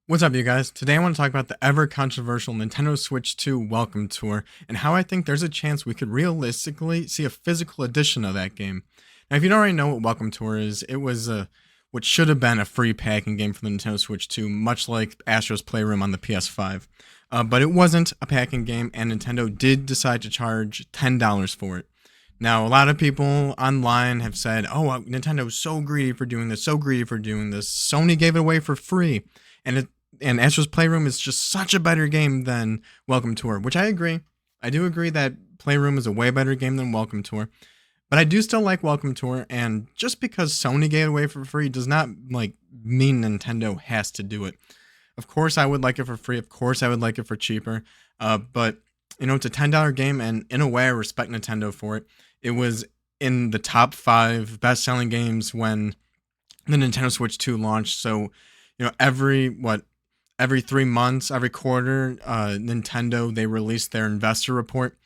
What's up, you guys? Today I want to talk about the ever controversial Nintendo Switch 2 Welcome Tour and how I think there's a chance we could realistically see a physical edition of that game. Now, if you don't already know what Welcome Tour is, it was what should have been a free packing game for the Nintendo Switch 2, much like Astro's Playroom on the PS5. But it wasn't a packing game, and Nintendo did decide to charge $10 for it. Now, a lot of people online have said, oh, Nintendo's so greedy for doing this, so greedy for doing this. Sony gave it away for free. And Astro's Playroom is just such a better game than Welcome Tour, which I agree. I do agree that Playroom is a way better game than Welcome Tour. But I do still like Welcome Tour, and just because Sony gave it away for free does not mean Nintendo has to do it. Of course, I would like it for free. Of course, I would like it for cheaper. But it's a $10 game, and in a way, I respect Nintendo for it. It was in the top 5 best-selling games when the Nintendo Switch 2 launched. So, every 3 months, every quarter, Nintendo, they release their investor report.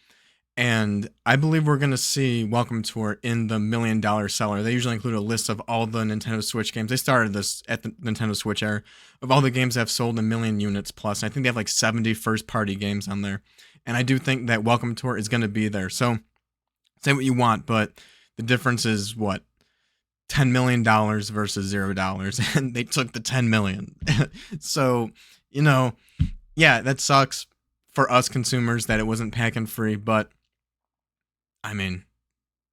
And I believe we're going to see Welcome Tour in the $1 million seller. They usually include a list of all the Nintendo Switch games. They started this at the Nintendo Switch era of all the games that have sold 1 million units plus. I think they have like 70 first party games on there. And I do think that Welcome Tour is going to be there. So say what you want, but the difference is what? $10 million versus $0. And they took the 10 million. So, yeah, that sucks for us consumers that it wasn't packing free, but I mean,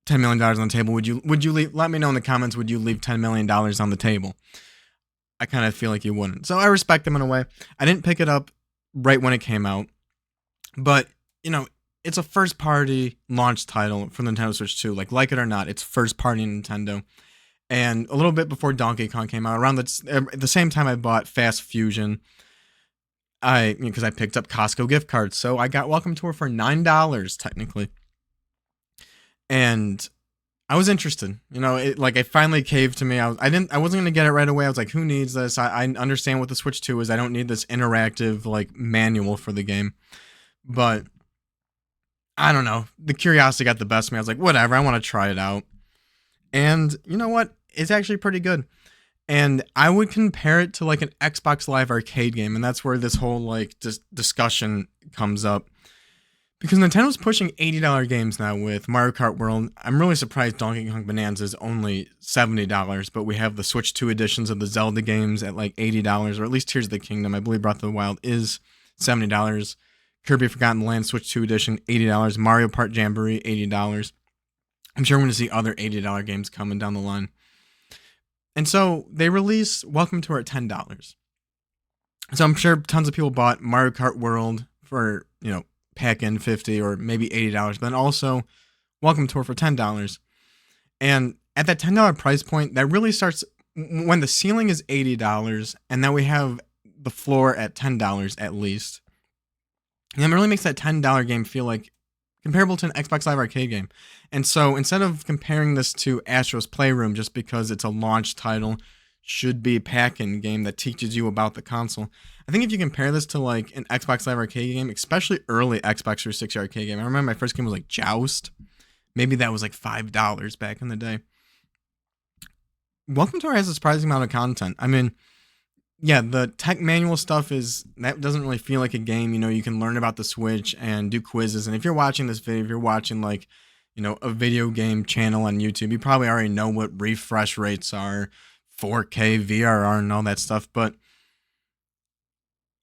$10 million on the table. Would you leave? Let me know in the comments. Would you leave $10 million on the table? I kind of feel like you wouldn't. So I respect them in a way. I didn't pick it up right when it came out, but it's a first party launch title for Nintendo Switch 2. Like it or not, it's first party Nintendo. And a little bit before Donkey Kong came out, around the same time I bought Fast Fusion, because I picked up Costco gift cards, so I got Welcome Tour for $9 technically, and I was interested. It finally caved to me. I wasn't gonna get it right away. I was like, who needs this? I understand what the Switch 2 is. I don't need this interactive manual for the game, but I don't know. The curiosity got the best of me. I was like, whatever. I want to try it out, and you know what? It's actually pretty good. And I would compare it to an Xbox Live Arcade game, and that's where this whole discussion comes up. Because Nintendo's pushing $80 games now with Mario Kart World. I'm really surprised Donkey Kong Bonanza is only $70, but we have the Switch 2 editions of the Zelda games at $80, or at least Tears of the Kingdom. I believe Breath of the Wild is $70. Kirby Forgotten Land Switch 2 edition, $80. Mario Party Jamboree, $80. I'm sure we're going to see other $80 games coming down the line. And so they release Welcome Tour at $10. So I'm sure tons of people bought Mario Kart World for, pack in $50 or maybe $80, but then also Welcome Tour for $10. And at that $10 price point, that really starts when the ceiling is $80 and then we have the floor at $10 at least. And it really makes that $10 game feel like comparable to an Xbox Live Arcade game. And so instead of comparing this to Astro's Playroom just because it's a launch title, should be a pack-in game that teaches you about the console, I think if you compare this to an Xbox Live Arcade game, especially early Xbox 360 arcade game, I remember my first game was Joust. Maybe that was $5 back in the day. Welcome Tour has a surprising amount of content. I mean, yeah, the tech manual stuff that doesn't really feel like a game. You can learn about the Switch and do quizzes. And if you're watching this video, if you're watching a video game channel on YouTube, you probably already know what refresh rates are, 4K, VRR, and all that stuff. But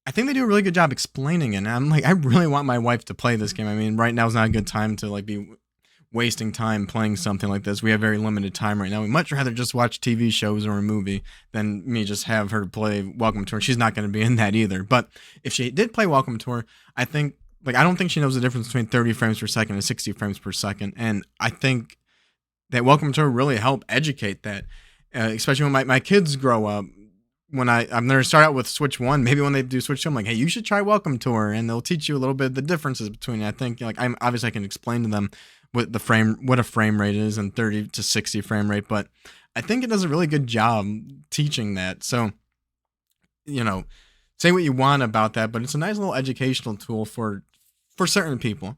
I think they do a really good job explaining it. And I'm I really want my wife to play this game. I mean, right now is not a good time to be wasting time playing something like this. We have very limited time right now. We'd much rather just watch TV shows or a movie than me just have her play Welcome Tour. She's not going to be in that either. But if she did play Welcome Tour, I think I don't think she knows the difference between 30 frames per second and 60 frames per second. And I think that Welcome Tour really helped educate that, especially when my kids grow up. When I'm going to start out with Switch 1, maybe when they do Switch 2, I'm like, hey, you should try Welcome Tour, and they'll teach you a little bit of the differences between it. I think I can explain to them what a frame rate is and 30 to 60 frame rate, but I think it does a really good job teaching that. So, say what you want about that, but it's a nice little educational tool for certain people.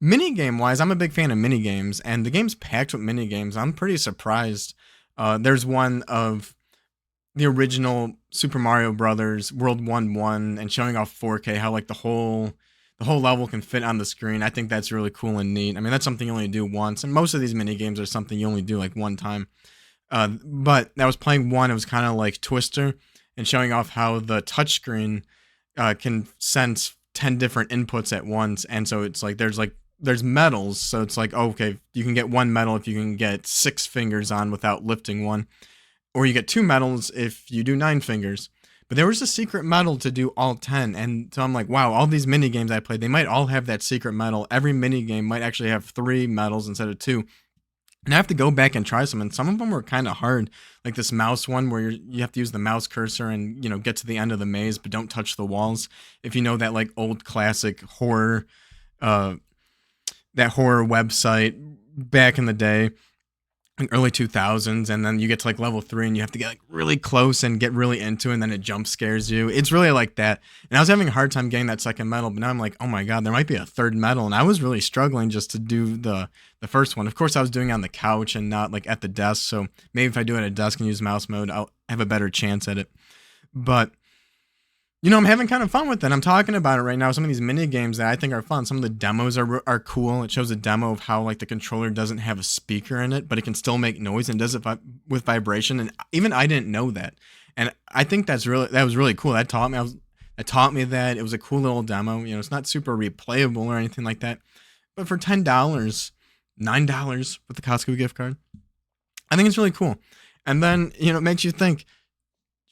Minigame wise, I'm a big fan of minigames, and the game's packed with minigames. I'm pretty surprised. There's one of the original Super Mario Brothers World 1 and showing off 4K, how like the whole level can fit on the screen. I think that's really cool and neat. I mean, that's something you only do once, and most of these mini games are something you only do like one time. But I was playing one. It was kind of like Twister, and showing off how the touchscreen can sense 10 different inputs at once, and so it's like there's medals. So it's like, oh, okay, you can get one medal if you can get 6 fingers on without lifting one, or you get 2 medals if you do 9 fingers. But there was a secret medal to do all 10, and so I'm like, wow, all these mini games I played, they might all have that secret medal. Every mini game might actually have 3 medals instead of 2. And I have to go back and try some, and some of them were kind of hard, like this mouse one where you have to use the mouse cursor and get to the end of the maze, but don't touch the walls. If you know that like old classic horror, uh, that horror website back in the day, like early 2000s, and then you get to like level 3 and you have to get like really close and get really into it, and then it jump scares you. It's really like that. And I was having a hard time getting that second medal, but now I'm like, oh my god, there might be a third medal. And I was really struggling just to do the first one. Of course, I was doing it on the couch and not like at the desk, so maybe if I do it at a desk and use mouse mode, I'll have a better chance at it. But I'm having kind of fun with it. I'm talking about it right now. Some of these mini games that I think are fun. Some of the demos are cool. It shows a demo of how like the controller doesn't have a speaker in it, but it can still make noise and does it with vibration. And even I didn't know that. And I think that was really cool. That taught me that. It was a cool little demo. It's not super replayable or anything like that. But for $10, $9 with the Costco gift card, I think it's really cool. And then, it makes you think,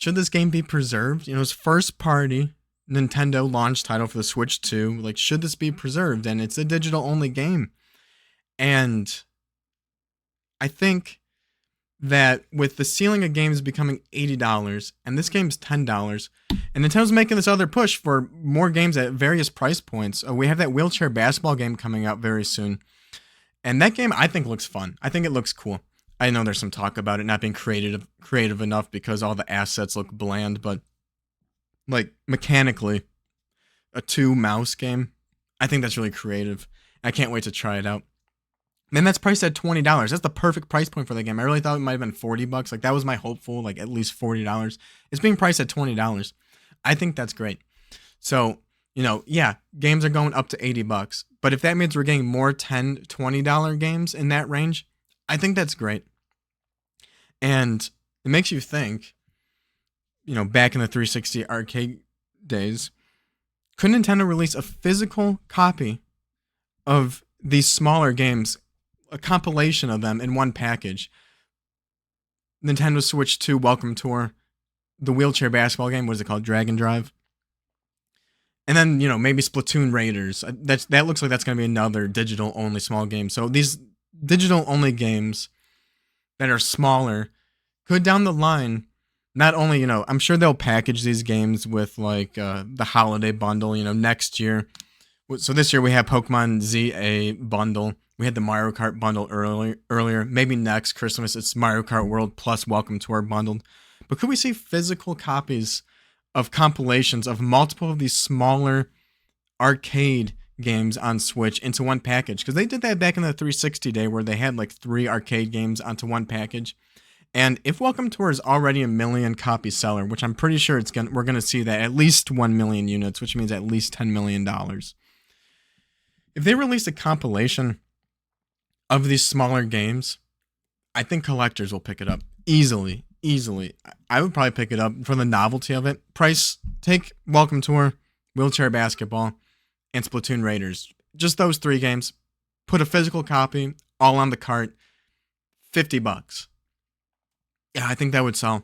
should this game be preserved? It's first party Nintendo launch title for the Switch 2. Like, should this be preserved? And it's a digital only game. And I think that with the ceiling of games becoming $80 and this game's $10, and Nintendo's making this other push for more games at various price points. We have that wheelchair basketball game coming out very soon. And that game I think looks fun. I think it looks cool. I know there's some talk about it not being creative enough because all the assets look bland, but like mechanically, a 2 mouse game, I think that's really creative. I can't wait to try it out. And that's priced at $20. That's the perfect price point for the game. I really thought it might have been $40. Like that was my hopeful, like at least $40. It's being priced at $20. I think that's great. So, yeah, games are going up to $80. But if that means we're getting more $10, $20 games in that range, I think that's great. And it makes you think, back in the 360 arcade days, could Nintendo release a physical copy of these smaller games, a compilation of them in one package? Nintendo Switch 2 Welcome Tour, the wheelchair basketball game, what is it called? Dragon Drive. And then, maybe Splatoon Raiders. That looks like that's going to be another digital only small game. So these digital only games that are smaller could down the line not only, I'm sure they'll package these games with like the holiday bundle, next year. So this year we have Pokemon ZA bundle. We had the Mario Kart bundle earlier. Maybe next Christmas it's Mario Kart World plus Welcome Tour bundled. But could we see physical copies of compilations of multiple of these smaller arcade games on Switch into one package? Because they did that back in the 360 day where they had like 3 arcade games onto one package. And if Welcome Tour is already a million copy seller, which I'm pretty sure we're gonna see that at least 1 million units, which means at least $10 million. If they release a compilation of these smaller games, I think collectors will pick it up easily. I would probably pick it up for the novelty of it. Take Welcome Tour, Wheelchair Basketball, and Splatoon Raiders. Just those 3 games. Put a physical copy all on the cart. $50. Yeah, I think that would sell.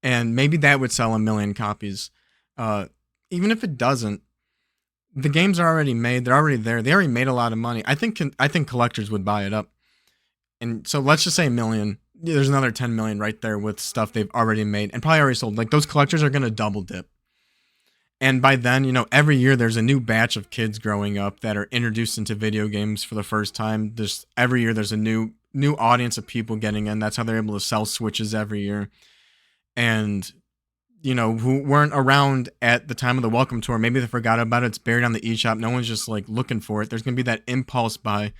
And maybe that would sell 1 million copies. Even if it doesn't, the games are already made. They're already there. They already made a lot of money. I think collectors would buy it up. And so let's just say 1 million. There's another 10 million right there with stuff they've already made and probably already sold. Like those collectors are going to double dip. And by then, every year there's a new batch of kids growing up that are introduced into video games for the first time. Every year there's a new audience of people getting in. That's how they're able to sell Switches every year. And, who weren't around at the time of the Welcome Tour, maybe they forgot about it. It's buried on the eShop. No one's just like looking for it. There's going to be that impulse buy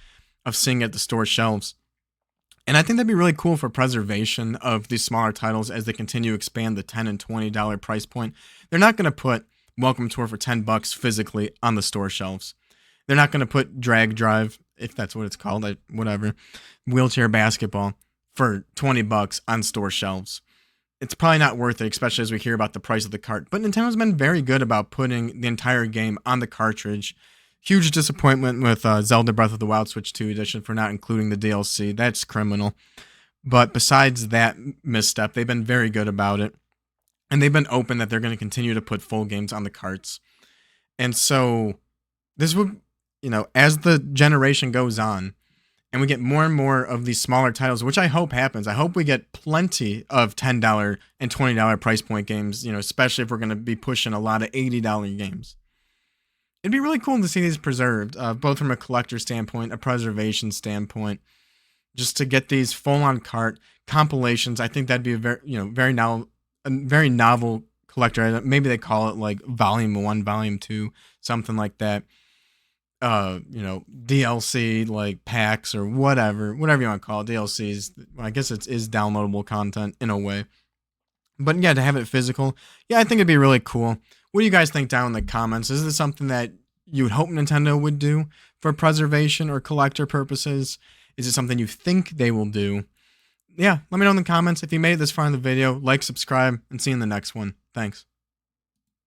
of seeing it at the store shelves. And I think that'd be really cool for preservation of these smaller titles as they continue to expand the $10 and $20 price point. They're not going to put Welcome Tour for $10 physically on the store shelves. They're not going to put Drag Drive, if that's what it's called, whatever, Wheelchair Basketball for $20 on store shelves. It's probably not worth it, especially as we hear about the price of the cart. But Nintendo's been very good about putting the entire game on the cartridge. Huge disappointment with Zelda Breath of the Wild Switch 2 edition for not including the DLC. That's criminal. But besides that misstep, they've been very good about it. And they've been open that they're going to continue to put full games on the carts. And so this would, as the generation goes on, and we get more and more of these smaller titles, which I hope happens. I hope we get plenty of $10 and $20 price point games, especially if we're going to be pushing a lot of $80 games. It'd be really cool to see these preserved, both from a collector standpoint, a preservation standpoint, just to get these full-on cart compilations. I think that'd be a very novel collector item. Maybe they call it like Volume 1, Volume 2, something like that. DLC like packs or whatever you want to call it. DLCs, I guess it is downloadable content in a way. But yeah, to have it physical, yeah, I think it'd be really cool. What do you guys think down in the comments? Is this something that you would hope Nintendo would do for preservation or collector purposes? Is it something you think they will do? Yeah, let me know in the comments. If you made it this far in the video, like, subscribe, and see you in the next one. Thanks.